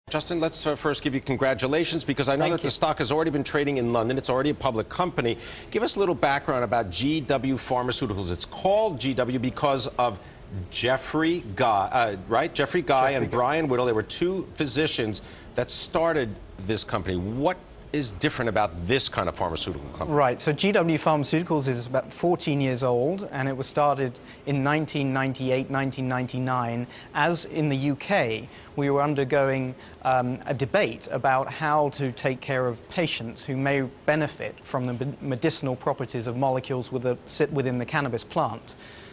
Justin, let's first give you congratulations, because I know that the stock has already been trading in London. It's already a public company. Give us a little background about GW Pharmaceuticals. It's called GW because of Jeffrey Guy, right? Jeffrey Guy and Brian Whittle. They were two physicians that started this company. What is different about this kind of pharmaceutical company? Right, so GW Pharmaceuticals is about 14 years old, and it was started in 1998, 1999. As in the UK, we were undergoing a debate about how to take care of patients who may benefit from the medicinal properties of molecules that sit within the cannabis plant.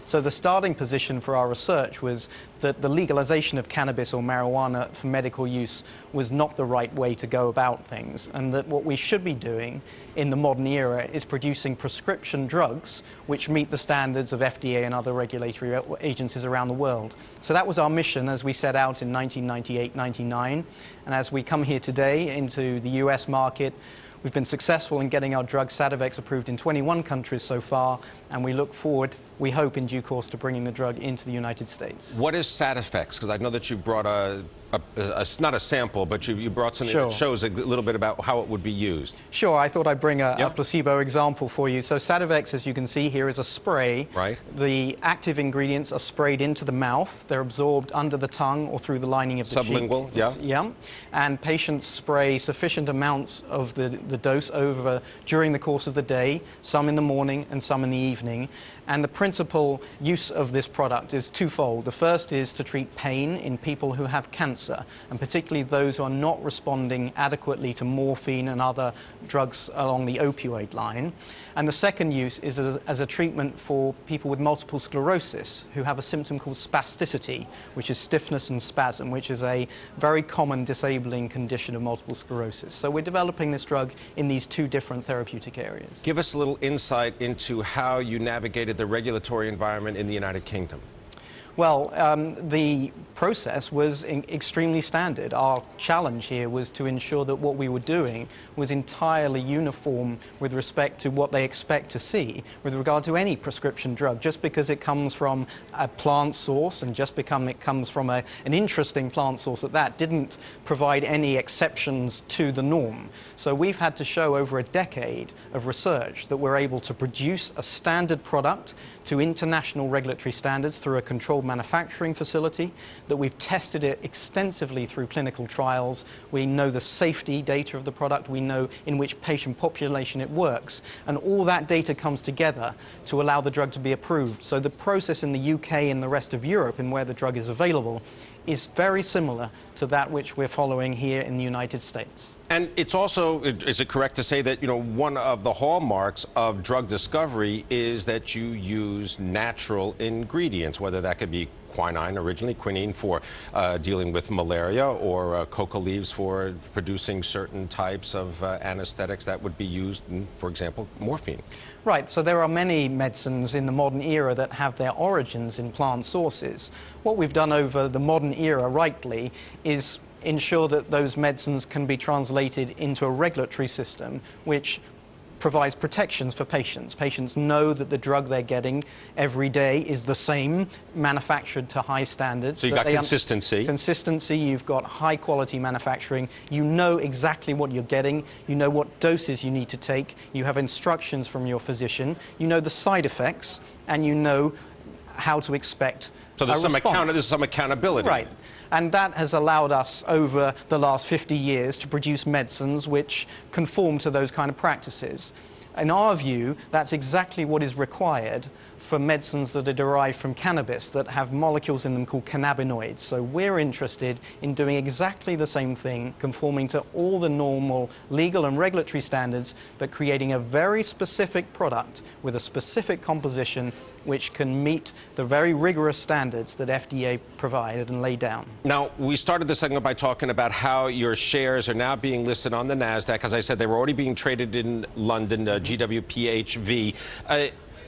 So the starting position for our research was that the legalization of cannabis or marijuana for medical use was not the right way to go about things, and that what we should be doing in the modern era is producing prescription drugs which meet the standards of FDA and other regulatory agencies around the world. So that was our mission as we set out in 1998-99, and as we come here today into the US market, we've been successful in getting our drug Sativex approved in 21 countries so far, and we look forward, we hope in due course, to bringing the drug into the United States. What is Sativex? Because I know that you brought not a sample, but you brought something that shows a little bit about how it would be used. Sure, I thought I'd bring a placebo example for you. So Sativex, as you can see here, is a spray. Right. The active ingredients are sprayed into the mouth. They're absorbed under the tongue or through the lining of the sublingual, cheek. Yeah. And patients spray sufficient amounts of the dose over during the course of the day, some in the morning and some in the evening. And the principal use of this product is twofold. The first is to treat pain in people who have cancer, and particularly those who are not responding adequately to morphine and other drugs along the opioid line. And the second use is as a treatment for people with multiple sclerosis who have a symptom called spasticity, which is stiffness and spasm, which is a very common disabling condition of multiple sclerosis. So we're developing this drug in these two different therapeutic areas. Give us a little insight into how you navigated the regulatory environment in the United Kingdom. Well, the process was extremely standard. Our challenge here was to ensure that what we were doing was entirely uniform with respect to what they expect to see with regard to any prescription drug. Just because it comes from a plant source and just because it comes from an interesting plant source at that, didn't provide any exceptions to the norm. So we've had to show over a decade of research that we're able to produce a standard product to international regulatory standards through a controlled manufacturing facility, that we've tested it extensively through clinical trials. We know the safety data of the product, we know in which patient population it works, and all that data comes together to allow the drug to be approved. So the process in the UK and the rest of Europe, and where the drug is available, is very similar to that which we're following here in the United States. And it's also, is it correct to say that, you know, one of the hallmarks of drug discovery is that you use natural ingredients, whether that could be quinine, originally quinine for dealing with malaria, or coca leaves for producing certain types of anesthetics that would be used in, for example, morphine. Right, so there are many medicines in the modern era that have their origins in plant sources. What we've done over the modern era, rightly, is ensure that those medicines can be translated into a regulatory system which provides protections for patients. Patients know that the drug they're getting every day is the same, manufactured to high standards. So you've got consistency. Consistency, you've got high quality manufacturing, you know exactly what you're getting, you know what doses you need to take, you have instructions from your physician, you know the side effects, and you know how to expect so there's some accountability. Right. And that has allowed us over the last 50 years to produce medicines which conform to those kind of practices. In our view, that's exactly what is required for medicines that are derived from cannabis that have molecules in them called cannabinoids. So we're interested in doing exactly the same thing, conforming to all the normal legal and regulatory standards, but creating a very specific product with a specific composition which can meet the very rigorous standards that FDA provided and laid down. Now, we started the segment by talking about how your shares are now being listed on the NASDAQ. As I said, they were already being traded in London, GWPHV.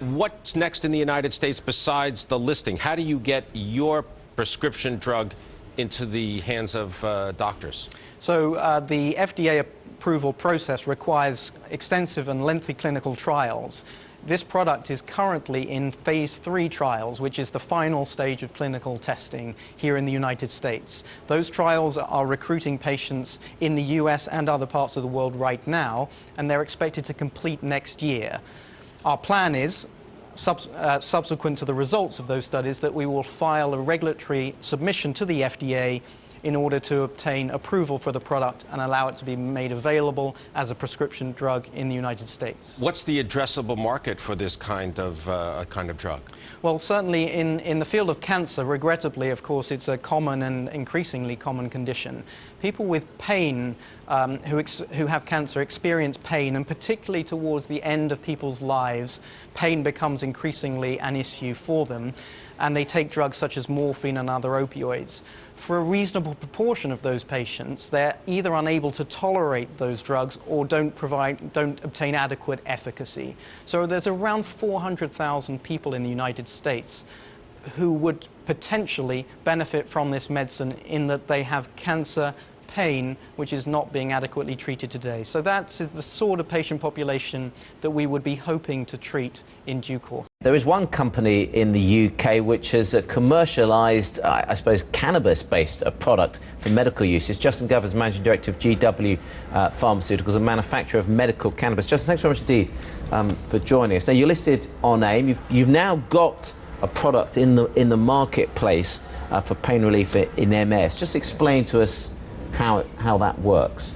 What's next in the United States besides the listing? How do you get your prescription drug into the hands of doctors? So the FDA approval process requires extensive and lengthy clinical trials. This product is currently in phase 3 trials, which is the final stage of clinical testing here in the United States. Those trials are recruiting patients in the US and other parts of the world right now, and they're expected to complete next year. Our plan is, subsequent to the results of those studies, that we will file a regulatory submission to the FDA in order to obtain approval for the product and allow it to be made available as a prescription drug in the United States. What's the addressable market for this kind of drug? Well, certainly in the field of cancer, regrettably, of course, it's a common and increasingly common condition. People with pain who have cancer experience pain, and particularly towards the end of people's lives, pain becomes increasingly an issue for them, and they take drugs such as morphine and other opioids. For a reasonable proportion of those patients, they're either unable to tolerate those drugs or don't obtain adequate efficacy. So there's around 400,000 people in the United States who would potentially benefit from this medicine in that they have cancer pain which is not being adequately treated today. So that's the sort of patient population that we would be hoping to treat in due course. There is one company in the UK which has commercialised, I suppose, cannabis-based product for medical use. It's Justin Govers, Managing Director of GW Pharmaceuticals, a manufacturer of medical cannabis. Justin, thanks very much indeed for joining us. Now, you're listed on AIM. You've now got a product in the marketplace for pain relief in MS. Just explain to us how that works.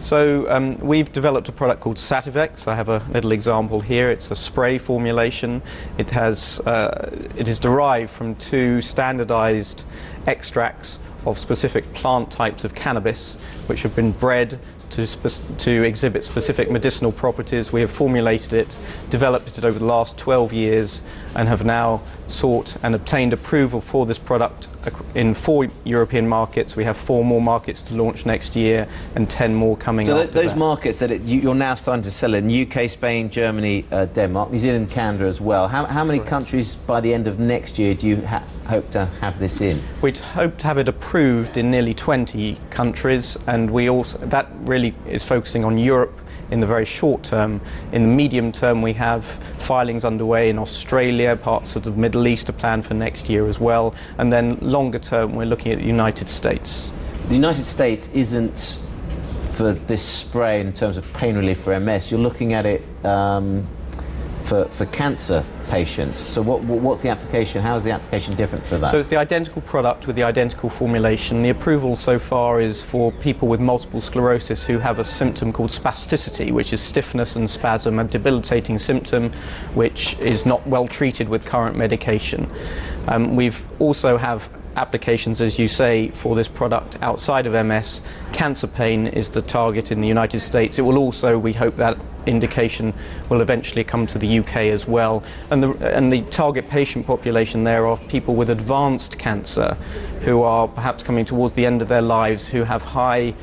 So we've developed a product called Sativex. I have a little example here. It's a spray formulation. It is derived from 2 standardized extracts of specific plant types of cannabis, which have been bred to exhibit specific medicinal properties. We have formulated it, developed it over the last 12 years, and have now sought and obtained approval for this product in 4 European markets. We have 4 more markets to launch next year and 10 more coming after that. So those markets that you're now starting to sell in, UK, Spain, Germany, Denmark, New Zealand, Canada as well. How many countries by the end of next year do you hope to have this in? We'd hope to have it approved in nearly 20 countries, and that really is focusing on Europe in the very short term. In the medium term, we have filings underway in Australia, parts of the Middle East are planned for next year as well, and then longer term we're looking at the United States. The United States isn't for this spray in terms of pain relief for MS. You're looking at it for cancer patients. So what's the application? How is the application different for that? So it's the identical product with the identical formulation. The approval so far is for people with multiple sclerosis who have a symptom called spasticity, which is stiffness and spasm, a debilitating symptom which is not well treated with current medication. We've also have applications, as you say, for this product outside of MS. Cancer pain is the target in the United States. It will also, we hope, that indication will eventually come to the UK as well. And the target patient population there are people with advanced cancer who are perhaps coming towards the end of their lives, who have high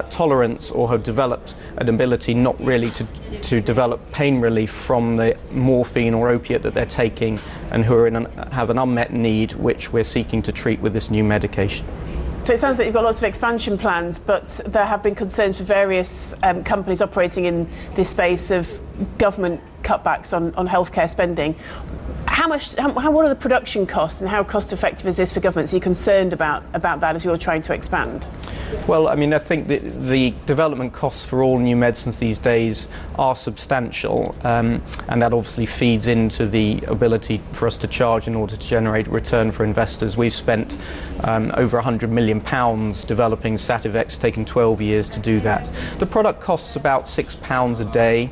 tolerance or have developed an ability not really to develop pain relief from the morphine or opiate that they're taking, and who are have an unmet need which we're seeking to treat with this new medication. So it sounds like you've got lots of expansion plans, but there have been concerns for various companies operating in this space of government cutbacks on healthcare spending. What are the production costs, and how cost effective is this for governments? Are you concerned about that as you're trying to expand? Well, I mean, I think the development costs for all new medicines these days are substantial, and that obviously feeds into the ability for us to charge in order to generate return for investors. We've spent over £100 million developing Sativex, taken 12 years to do that. The product costs about £6 a day,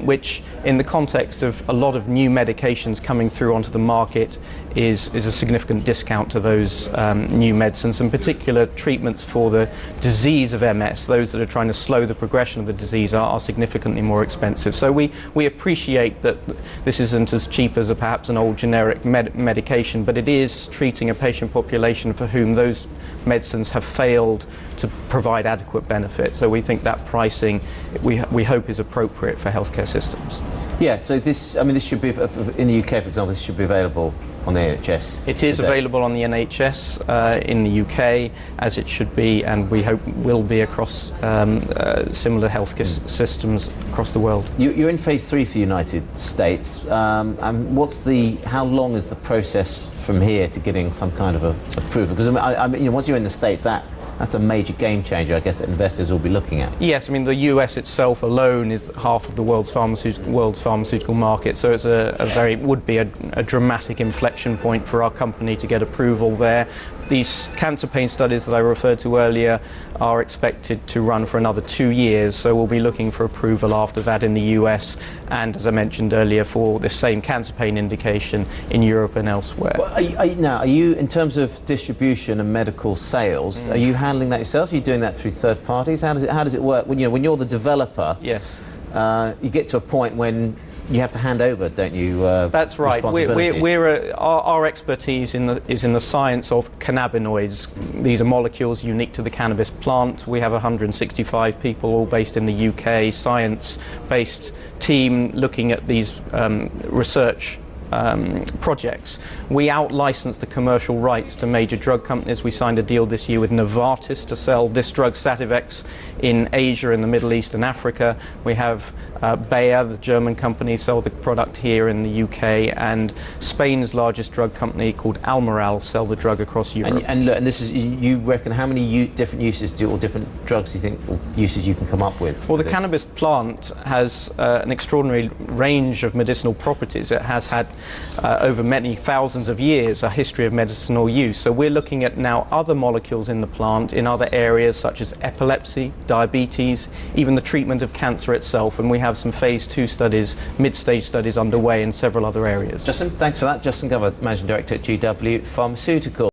which in the context of a lot of new medications coming through onto the market is a significant discount to those new medicines, in particular treatments for the disease of MS. Those that are trying to slow the progression of the disease are significantly more expensive. So we appreciate that this isn't as cheap as perhaps an old generic medication, but it is treating a patient population for whom those medicines have failed to provide adequate benefit. So we think that pricing, we hope, is appropriate for healthcare systems. Yeah, so this should be, in the UK, for example, this should be available on the NHS? It is today? available on the NHS in the UK, as it should be, and we hope will be across similar healthcare systems across the world. You're in phase 3 for the United States. And how long is the process from here to getting some kind of approval? Because once you're in the States, that's a major game changer, I guess, that investors will be looking at. Yes, I mean the US itself alone is half of the world's pharmaceutical market, so it's would be a dramatic inflection point for our company to get approval there. These cancer pain studies that I referred to earlier are expected to run for another 2 years, so we'll be looking for approval after that in the US, and as I mentioned earlier, for the same cancer pain indication in Europe and elsewhere. Well, are you, in terms of distribution and medical sales, are you handling that yourself? Are you doing that through third parties? How does it work? When you're the developer, yes, you get to a point when you have to hand over, don't you? That's right. Our expertise is in the science of cannabinoids. These are molecules unique to the cannabis plant. We have 165 people, all based in the UK, science-based team looking at these research projects. We out-license the commercial rights to major drug companies. We signed a deal this year with Novartis to sell this drug Sativex in Asia, in the Middle East and Africa. We have Bayer, the German company, sell the product here in the UK, and Spain's largest drug company called Almiral sell the drug across Europe. And look, and this is, you reckon, how many different uses or different drugs do you think, or uses you can come up with? Well, the cannabis plant has an extraordinary range of medicinal properties. It has had over many thousands of years a history of medicinal use. So we're looking at now other molecules in the plant in other areas such as epilepsy, diabetes, even the treatment of cancer itself, and we have some phase 2 studies, mid-stage studies underway in several other areas. Justin, thanks for that. Justin Glover, Managing Director at GW Pharmaceuticals.